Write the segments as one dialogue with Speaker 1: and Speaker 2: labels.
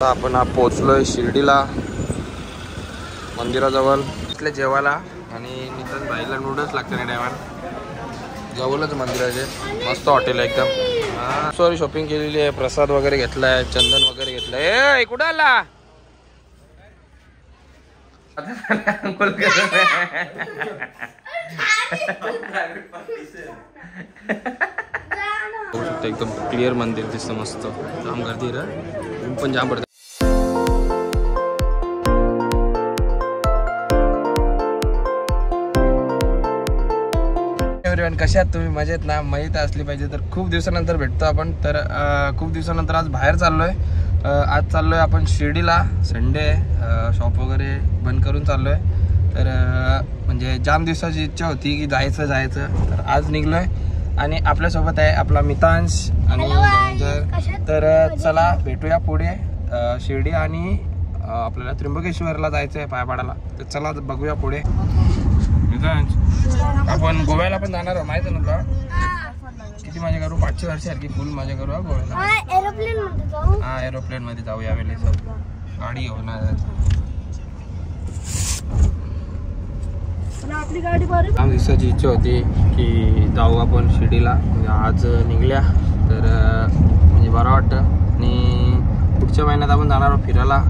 Speaker 1: आपण पोहोचलोय शिर्डीला मंदिराजवळ. इथले जेवायला आणि नितन भाईला नूडल्स लागते ना टायमाला. जवळच मंदिराचे मस्त हॉटेल आहे एकदम. सॉरी शॉपिंग केलेली आहे, प्रसाद वगैरे घेतलाय, चंदन वगैरे घेतलंय. कुठं आला एकदम क्लिअर मंदिर दिसतं मस्त. जाम गर्दी रे, पण जाम पडतं. कशा आहात तुम्ही? मजेत ना? माहीत असली पाहिजे. तर खूप दिवसानंतर भेटतो आपण. तर खूप दिवसानंतर आज बाहेर चाललोय. आज चाललोय आपण शिर्डीला. संडे, शॉप वगैरे बंद करून चाललोय. तर म्हणजे जाम दिवसाची इच्छा होती की जायचं. तर आज निघलोय आणि आपल्यासोबत आहे आपला मितांश आणि तर चला भेटूया पुढे. शिर्डी आणि आपल्याला त्र्यंबकेश्वरला जायचं आहे पाया पाडायला. तर चला बघूया पुढे. मितांश, आपण गोव्याला पण जाणार आहोत, माहिती ना तुला? किती माझ्या करू? 500 सारखी फुल माझ्या करू गोव्याला. हा, एरोप्लेन मध्ये जाऊ यावेळेस. गाडी घेऊन आम दिवसाची इच्छा होती की जाऊ आपण शिर्डीला. म्हणजे आज निघल्या तर म्हणजे बरं वाटतं. आणि पुढच्या महिन्यात आपण जाणार आहोत फिरायला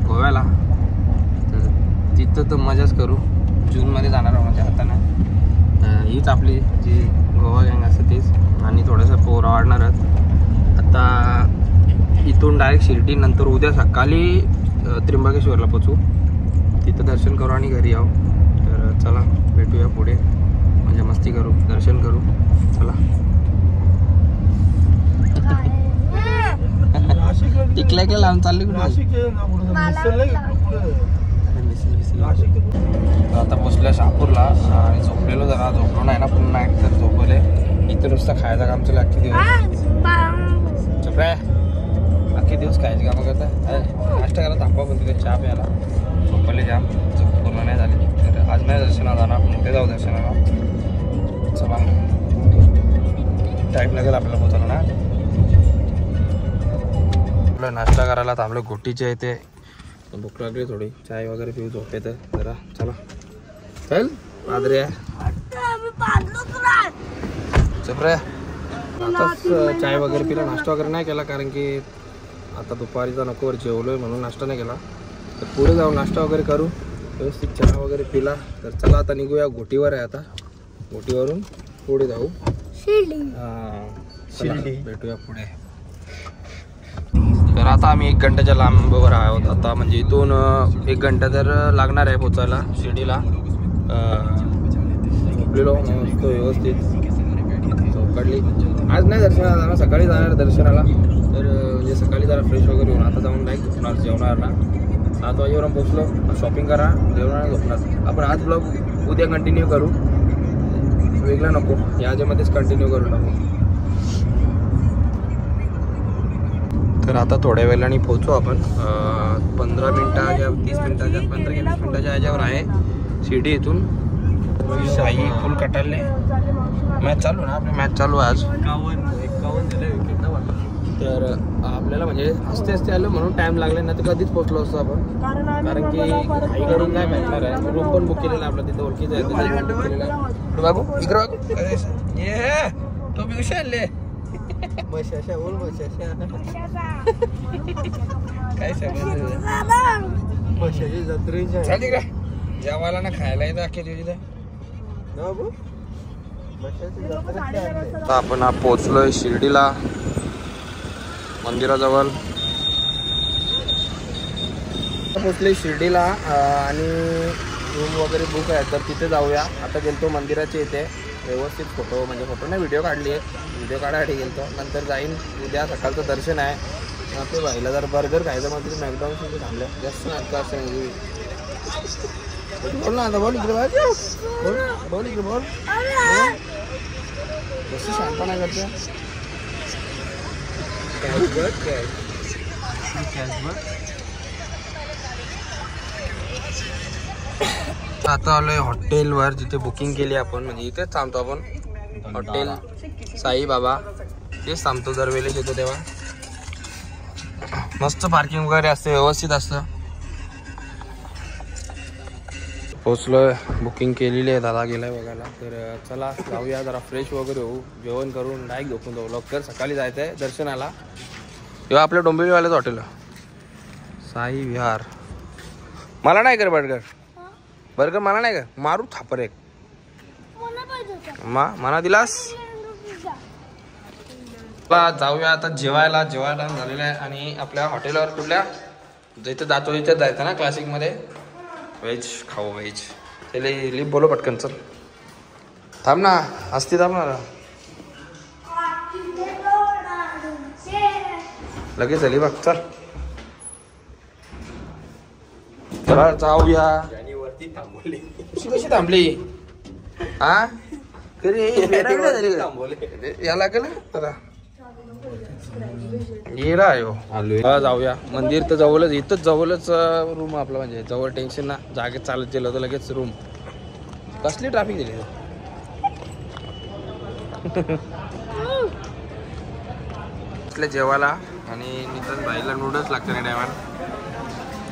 Speaker 1: गोव्याला. तर तिथं तर मजाच करू. जूनमध्ये जाणार आहोत माझ्या हाताने. हीच आपली जी गोवा गँग असते तीच. आणि थोडंसं पोरं वाढणारच. आता इथून डायरेक्ट शिर्डी, नंतर उद्या सकाळी त्र्यंबकेश्वरला पोचू. तिथं दर्शन करू आणि घरी येऊ. तर चला भेटूया पुढे. म्हणजे मस्ती करू, दर्शन करू. चला. टिकल्या की लांब चालली कुठे? आता पोचल्या शहापूरला आणि झोपलेलो जरा. झोपलो नाही ना पुन्हा एक तर झोपले. इथं नुसतं खायचं काम चालू अख्खे दिवस. चुप रे, अख्खे दिवस खायचे कामं करता. नाश्ता करायला थांबा पण तिथे चहा प्यायला. झोपले जाम, झोप पूर्ण नाही झाली. तर आज नाही दर्शनाला जाणार, उद्या जाऊ दर्शनाला. चला, टाईम लागेल आपल्याला पोचायला ना. आपलं नाश्ता करायला थांबलो गोटीच्या इथे. भूक लागली थोडी, चाय वगैरे पिऊ, झोप येतं जरा. चला चल आदरे. चपरे, आताच चाय वगैरे पिला, नाश्ता वगैरे नाही केला कारण की आता दुपारीचा नकोवर जेवलोय म्हणून नाश्ता नाही केला. तर पुढे जाऊन नाश्ता वगैरे करू, व्यवस्थित चहा वगैरे पिला. तर चला आता निघूया. घोटीवर आहे आता. घोटीवरून पुढे जाऊ शिर्डी. भेटूया पुढे. तर आता आम्ही 1 घंट्याच्या लांबवर आहोत आता. म्हणजे इथून 1 घंटा तर लागणार आहे पोचायला शिर्डीला. झोपलेलो मस्त व्यवस्थित, झोप काढली. आज नाही दर्शनाला जाणार, सकाळी जाणार दर्शनाला. तर म्हणजे सकाळी जरा फ्रेश वगैरे होऊन आता जाऊन नाही झोपणार. जेवणारला 7 वाजेपर्यंत पोचलो. शॉपिंग करा, जेवणार, झोपणार. आपण आज ब्लॉग उद्या कंटिन्यू करू, वेगळा नको, याच्यामध्येच कंटिन्यू करू टाकू. तर आता थोड्या वेळाने पोहोचू आपण. 15 मिनिटाच्या 30 मिनिटाच्या 15-20 मिनिटाच्या ह्याच्यावर आहे शिर्डी. इथून शाही फुल कटारले. मॅच चालू ना, आपली मॅच चालू आहे आज. 51 दिले विकेट ना. तर आपल्याला म्हणजे हसते आलं म्हणून टाइम लागला ना, तर कधीच पोहोचलो असतो आपण. कारण की काही करून नाही भेटणार आहे. रूम पण बुक केलेला आपला तिथं, ओळखीचं आहे तिथे बुक केलेला. बाबू इकडं बाबू, ये तो बी कशा आले मशाशा बोल. काय सांगायचं जेवायला ना खायला येतं अख्ख्या दिवशी. आपण पोहोचलोय शिर्डीला मंदिराजवळ. पोहोचलोय शिर्डीला आणि रूम वगैरे बुक आहे. तर तिथे जाऊया. आता गेलतो मंदिराच्या इथे, व्यवस्थित फोटो म्हणजे फोटो नाही व्हिडिओ काढली आहे. व्हिडिओ काढायसाठी गेलतो. नंतर जाईन उद्या सकाळचं दर्शन आहे. ते व्हायला जर बर्गर खायचं म्हणजे मॅकडॉनल्ड थांबलं जास्त नाटकं असं. बोल ना आता, बोल इकडे, बोल इकडे, बोल. कसं शांतपणा करते. आता आलोय हॉटेलवर जिथे बुकिंग केली आपण. म्हणजे इथेच थांबतो आपण. हॉटेल साईबाबा तेच थांबतो दरवेळेस येतो तेव्हा. मस्त पार्किंग वगैरे असते, व्यवस्थित असतं. पोचलोय, बुकिंग केलेली आहे, दादा गेलाय बघायला. तर चला जाऊया, जरा फ्रेश वगैरे होऊ, जेवण करून डायरेक्ट झोपून जाऊ. लवकर सकाळी जायचं आहे दर्शनाला. किंवा आपल्या डोंबिवलीवाल्याच हॉटेल साई विहार. मला नाही कर बर्गर, बर्गर मला नाही का, मारू थापर एक. मला दिलास. जाऊया आता जेवायला. जेवायला झालेलं आहे आणि आपल्या हॉटेलवर कुठल्या जिथे जातो तिथे जायचं ना, क्लासिक मध्ये व्हेज खाऊ. व्हेज त्याला लिप बोलो पटकन. चल थांब ना, असती थांब ना, लगेच आली बघ. चल चला जाऊया. कशी थांबली हा याला केलं तर येला आलो. जाऊया मंदिर तर जवळच, इथंच जवळच रूम आपला, म्हणजे जवळ टेन्शन ना, जागेत चालत गेलं होतं लगेच रूम. कसली ट्रॅफिक दिली इथल्या जेवायला. आणि नितन भाईला नूडल्स लागतं नाही टायमाला.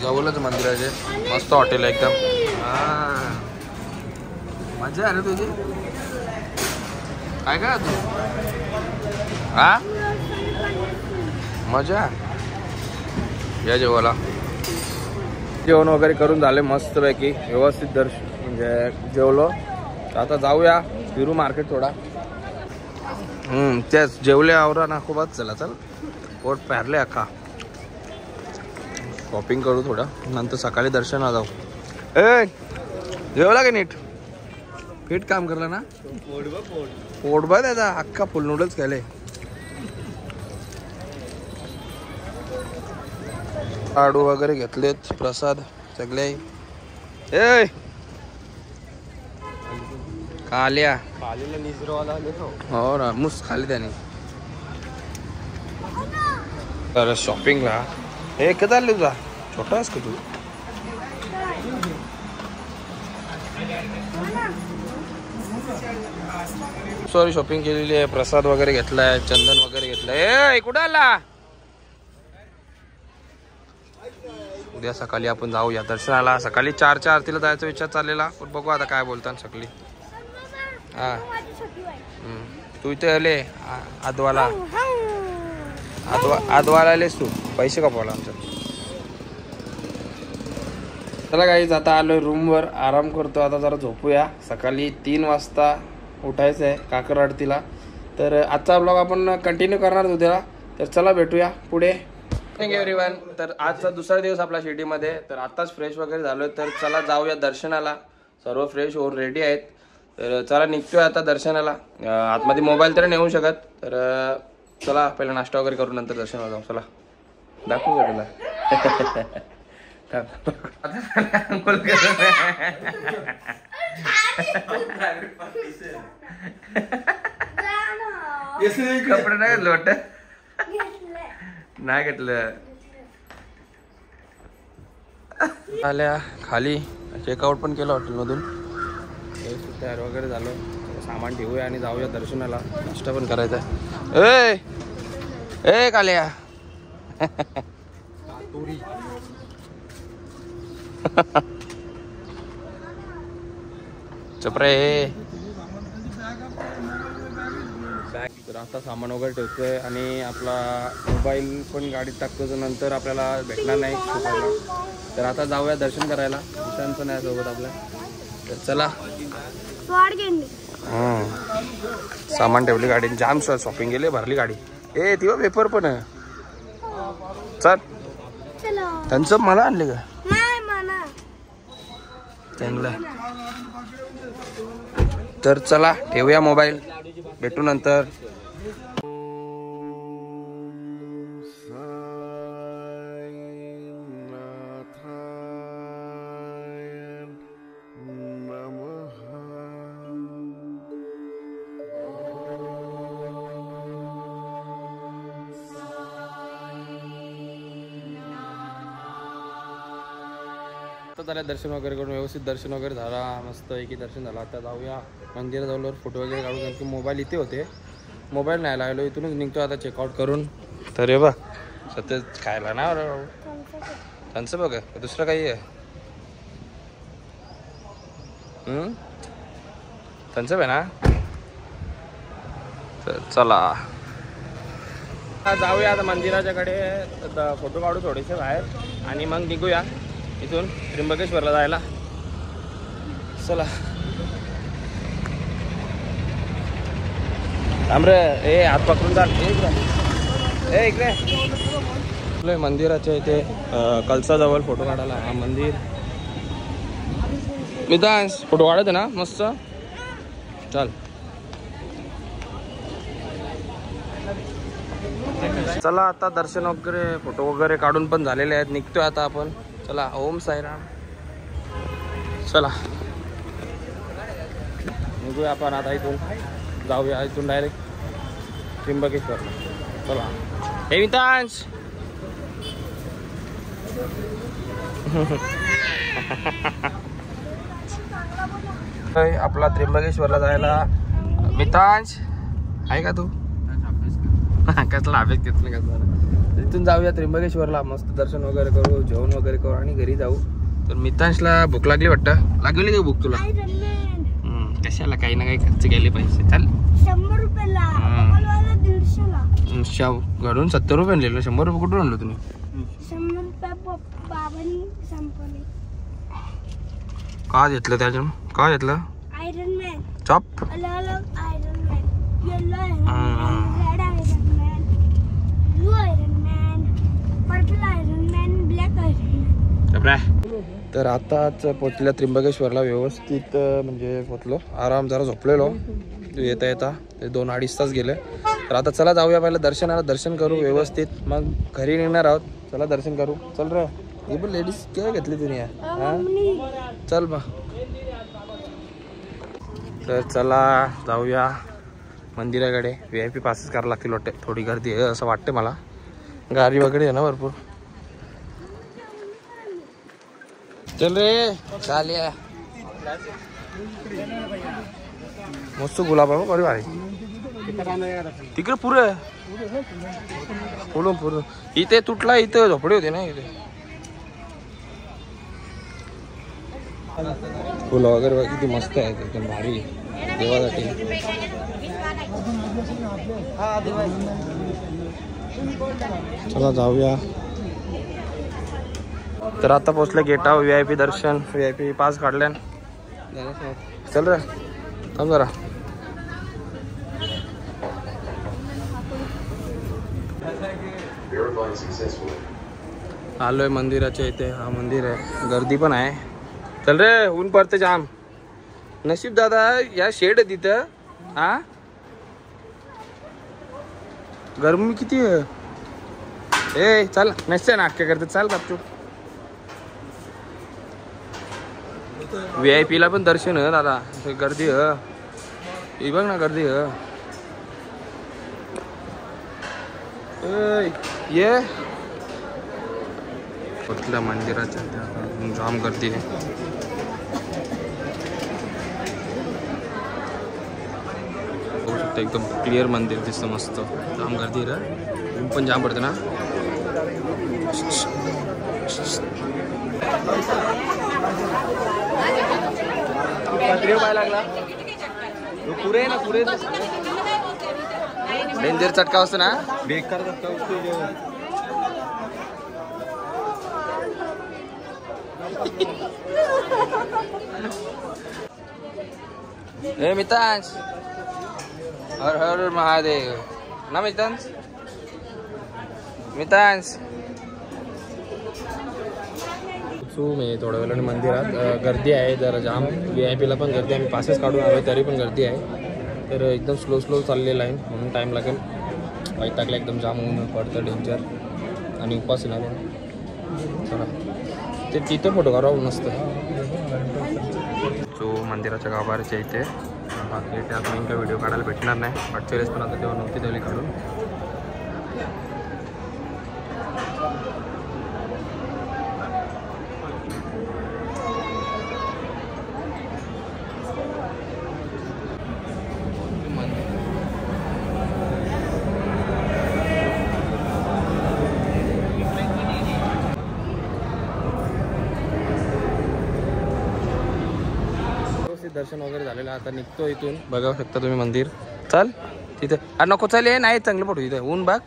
Speaker 1: जवळच मंदिराचे, मस्त हॉटेल आहे एकदम. हा मजा आहे ना तुझी. काय काय तू हा मजा या जेवायला. जेवण वगैरे करून झाले मस्तपैकी, व्यवस्थित दर्शन म्हणजे जेवलो. आता जाऊया फिरू मार्केट थोडा. तेच जेवले आवरा ना खूपच. चला चल, पोट पॅरले अख्खा. शॉपिंग करू थोडं, नंतर सकाळी दर्शनाला जाऊ. ए जेवला का नीट? फिट काम करला ना, पोट बघ त्याचा अख्खा फुल नूडल्स खायले. लाडू वगैरे घेतलेत, प्रसाद सगळे. ए खाल्या हो ना, मुस खाली त्याने. तर शॉपिंगला हे कधी आले तुझा, छोटा आहेस का तू? सॉरी शॉपिंग केलेली आहे, प्रसाद वगैरे घेतलाय, चंदन वगैरे घेतलंय. कुठं आला? उद्या सकाळी आपण जाऊया दर्शनाला. सकाळी 4च्या आरतीला जायचा विचार चाललेला, पण बघू आता काय बोलतात सकाळी. हा तू इथे आले आदवाला, आदवाला आलेस तू, पैसे कपवला आमच्या. चला गाईज आता आलोय रूमवर, आराम करतो. आता जरा झोपूया. सकाळी 3 वाजता उठायचं आहे काकर आरतीला. तर आजचा ब्लॉग आपण कंटिन्यू करणार उद्याला. तर चला भेटूया पुढे. Thank you everyone. तर आजचा दुसरा दिवस आपला शिर्डीमध्ये. तर आत्ताच फ्रेश वगैरे झालोय. तर चला जाऊया दर्शनाला. सर्व फ्रेश होऊन रेडी आहेत. तर चला निघतोय आता दर्शनाला. आतमध्ये मोबाईल तर नेऊ शकत. तर चला पहिला नाश्ता वगैरे करू, नंतर दर्शनाला जाऊ. चला दाखवू का तुला? कपडे नाही लोट नाही घेतलं. आल्या खाली, चेकआउट पण केलं हॉटेलमधून. तयार वगैरे झालं, सामान ठेवूया आणि जाऊया दर्शनाला. नाश्ता पण करायचा आहे. ए काल्या चपरे. तर आता सामान वगैरे ठेवतोय आणि आपला मोबाईल पण गाडीत टाकतो, तर नंतर आपल्याला भेटणार नाही शिकायला. तर आता जाऊया दर्शन करायला. ईशानचं नाही सोबत आपल्या. तर चला सामान ठेवली गाडी, जाम शॉपिंग गेले, भरली गाडी. ए तेव्हा पेपर पण आहे. चल त्यांचं मला आणले का चांगलं. तर चला ठेवूया मोबाईल, भेटू नंतर. झालं दर्शन वगैरे करून, व्यवस्थित दर्शन वगैरे झाला, मस्त एकी दर्शन झालं. आता जाऊया मंदिराजवळ फोटो वगैरे काढू, कारण की मोबाईल इथे होते. मोबाईल नाही लागलो, इथूनच निघतो आता चेकआउट करून. तर हे बघ सतत खायला ना त्यांचं बघ दुसरं काही आहे त्यांचं आहे ना. तर चला जाऊया आता मंदिराच्याकडे फोटो काढू थोडेसे बाहेर आणि मग निघूया इथून त्र्यंबकेश्वरला जायला. चला आमरे ए हात पकडून चाल ए इकडे मंदिराच्या इथे कलसाजवळ फोटो काढायला. हा मंदिर मितांश फोटो काढत आहे ना मस्त. चल चला आता दर्शन वगैरे फोटो वगैरे काढून पण झालेले आहेत. निघतोय आता आपण. चला ओम साईराम. चला निघूया आपण आता इथून. जाऊया इथून डायरेक्ट त्र्यंबकेश्वरला. चला हे मितांश आपला त्र्यंबकेश्वरला जायला. मितांश आहे का तू? कसला अभ्यास घेतला कसला. इथून जाऊया त्र्यंबकेश्वरला. मस्त दर्शन वगैरे करू, जेवण वगैरे करू आणि घरी जाऊ. तर मितांशला भूक लागली वाटतं. लागली का भूक तुला? कशाला काही ना काही खर्च केले पैसे. चल
Speaker 2: 100 रुपयाला
Speaker 1: घरून 70 रुपये लिहिलं. 100 रुपये कुठून आणलं तुम्ही?
Speaker 2: 100 रुपये बाबांनी संपवले.
Speaker 1: का घेतलं त्याच्या? का घेतलं?
Speaker 2: आयरन मॅन
Speaker 1: चॉप
Speaker 2: अलग अलग iron man, yellow iron man, red iron man, blue iron man, purple iron man, black iron man.
Speaker 1: तर आताच पोचल्या त्र्यंबकेश्वरला. व्यवस्थित म्हणजे पोचलो. आराम जरा झोपलेलो. येता येता ते 2-2.5 तास गेले. तर आता चला जाऊया पहिलं दर्शनाला. दर्शन करू व्यवस्थित मग घरी निघणार आहोत. चला दर्शन करू. चल रे. हे पण लेडीज काय घेतली तुम्ही? हा चल मग. तर चला जाऊया मंदिराकडे. VIP पासेस करायला लागतील वाटते. थोडी गर्दी आहे असं वाटते मला. गाडी वगैरे आहे ना भरपूर. चल रे चालिया मस्त गुलाब आहे बरी भारी. तिकडे पुरं पुढून इथे तुटला. इथं झोपडी होते ना इथे. फुलं वगैरे किती मस्त आहे एकदम भारी देवासाठी. चला जाऊया. तर आता पोचले गेटावर. VIP दर्शन VIP पास काढल्यान. चल रे थांब जरा. आलोय मंदिराच्या इथे. हा मंदिर आहे. गर्दी पण आहे. चल रे ऊन पडते जाम. नशीब दादा या शेड आहे तिथं. हा गरमी किती आहे. ए चल नसते नाटक करते. चाल बापचू. VIP ला पण दर्शन आहे दादा. गर्दी ही बघ ना गर्दी ये कुठल्या मंदिराच्या जाम गर्दी आहे. बघू शकता एकदम क्लिअर मंदिर दिसतं मस्त. जाम गर्दी आहे. ऊन पण जाम पडते ना. लागला पुरे ना पुरे डेंजर चटका असतो ना. बेकार चटका असतो. हे मितांश हर हर महादेव ना. मितांश मी थोड्या वेळाने मंदिरात. गर्दी आहे जरा जाम. VIP ला पण गर्दी. आम्ही पासेस काढून आलो तरी पण गर्दी आहे. तर एकदम स्लो चाललेलं आहे म्हणून टाईम लागेल. वैतागला एकदम जाम ऊन पडतं डेंजर आणि उपास लागेल. चला ते तिथं फोटो काढावं मस्त. जो मंदिराच्या गाभाऱ्याच्या इथे बाकी त्यात मी काही व्हिडिओ काढायला भेटणार नाही. मागच्या वेळेस पण आता तेव्हा नव्हती दिली काढून. दर्शन वगैरे झालेलं आहे. आता निघतो इथून. बघा शकता तुम्ही मंदिर. चल तिथे. अरे नको चल. ये नाही चांगले फोटो तिथे. ऊन बघ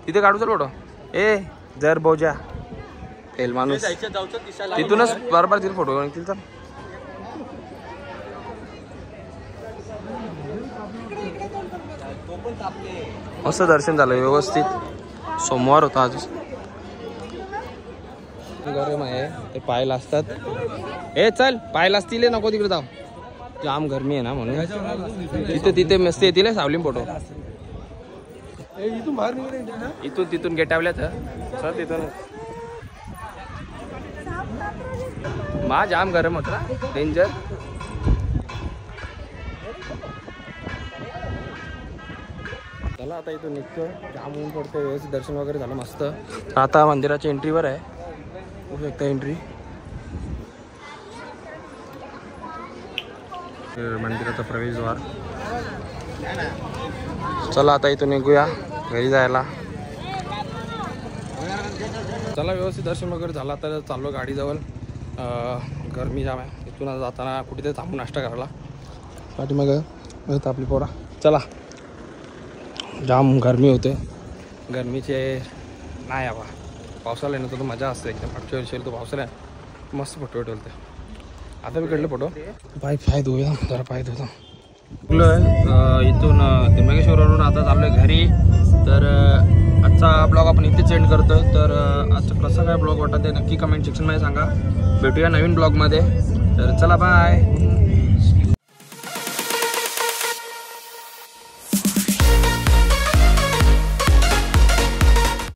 Speaker 1: तिथे काढू. चल फोटो. ए जर बोजा तेल माणूस तिथूनच बरोबर तिथे फोटो निघतील. चल मस्त दर्शन झालं व्यवस्थित. सोमवार होता आज. गरम आहे ते पायला असतात. ए चल पायला असतील. नको तिकडे जाऊ. जाम गरमी आहे ना म्हणून. तिथे मस्त येतील सावलीम फोटो. इथून तिथून गेटावल्यात सर. तिथून मा जाम गरम होता. डेंजर. चला आता इथून निघतो. जाम ऊन पडतो. व्यवस्थित दर्शन वगैरे झालं मस्त. आता मंदिराच्या एंट्रीवर आहे. बघू शकता एंट्री. मंदिराचा प्रवेशद्वार. चला आता इथून निघूया घरी जायला. चला व्यवस्थित दर्शन वगैरे झाला. तर चाललो गाडीजवळ. गरमी जाम आहे. इथून जाताना कुठेतरी थांबून नाश्ता करायला. पाठीमागं आपली पोरा. चला जाम गरमी होते. गरमीचे नाही आबा. पावसाला येणं तर मजा असते एकदम. मागच्या वर्षी तो पावसाला मस्त फोटो ठेवते. आता मी काढले फोटो. पाय धुया जरा. पाय धुता इथून त्र्यंबकेश्वरवरून आता चाललो आहे घरी. तर आजचा ब्लॉग आपण इथे एंड करतो. तर आजचा कसा काय ब्लॉग वाटत आहे नक्की कमेंट सेक्शनमध्ये सांगा. भेटूया नवीन ब्लॉगमध्ये. तर चला बाय.